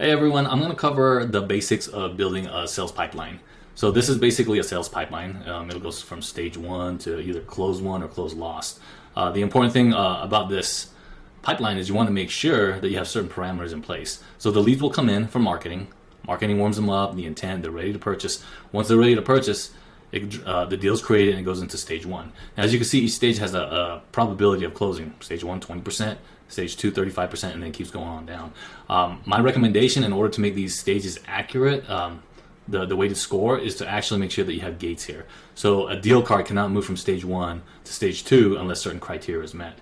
Hey everyone, I'm going to cover the basics of building a sales pipeline. So this is basically a sales pipeline. It goes from stage one to either close won or close lost. The important thing about this pipeline is you want to make sure that you have certain parameters in place. So the leads will come in from marketing. Marketing warms them up, the intent, they're ready to purchase. Once they're ready to purchase, the deal is created and it goes into stage one. Now, as you can see, each stage has a probability of closing. Stage one, 20%. Stage two, 35%, and then keeps going on down. My recommendation in order to make these stages accurate, the weighted score, is to actually make sure that you have gates here. So a deal card cannot move from stage one to stage two unless certain criteria is met.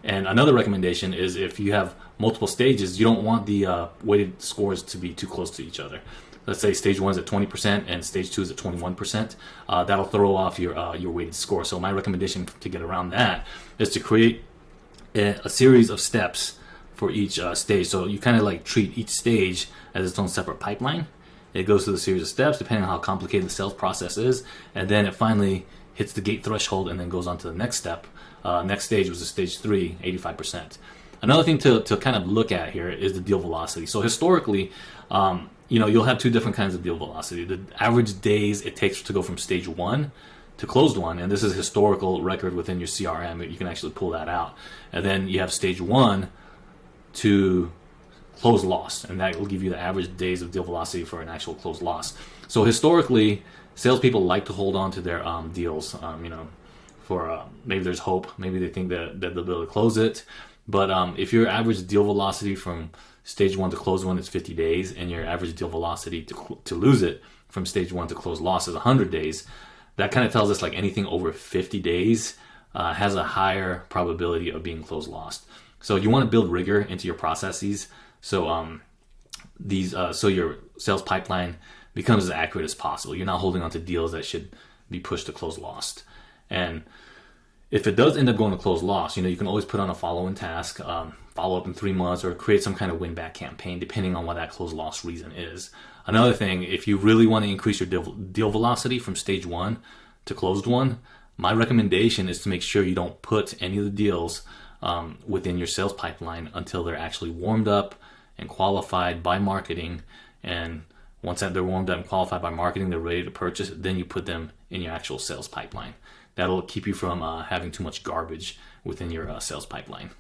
And another recommendation is if you have multiple stages, you don't want the weighted scores to be too close to each other. Let's say stage one is at 20% and stage two is at 21%. That'll throw off your weighted score. So my recommendation to get around that is to create a series of steps for each stage. So you kind of like treat each stage as its own separate pipeline. It goes through the series of steps depending on how complicated the sales process is, and then it finally hits the gate threshold and then goes on to the next step. Next stage was the stage 3, 85%. Another thing to kind of look at here is the deal velocity. So historically, you'll have two different kinds of deal velocity. The average days it takes to go from stage 1 to closed one, and this is a historical record within your CRM. You can actually pull that out. And then you have stage 1 to close loss, and that will give you the average days of deal velocity for an actual close loss. So historically, salespeople like to hold on to their deals, for maybe there's hope, maybe they think that they'll be able to close it. But if your average deal velocity from stage 1 to close one is 50 days, and your average deal velocity to lose it from stage 1 to close loss is 100 days, that kind of tells us like anything over 50 days has a higher probability of being closed lost. So you want to build rigor into your processes, so so your sales pipeline becomes as accurate as possible. You're not holding on to deals that should be pushed to close lost. And if it does end up going to close loss, you can always put on a follow-in task, follow up in 3 months, or create some kind of win-back campaign, depending on what that close loss reason is. Another thing, if you really want to increase your deal velocity from stage 1 to closed one, my recommendation is to make sure you don't put any of the deals within your sales pipeline until they're actually warmed up and qualified by marketing. And once that they're warmed up and qualified by marketing, they're ready to purchase, then you put them in your actual sales pipeline. That'll keep you from having too much garbage within your sales pipeline.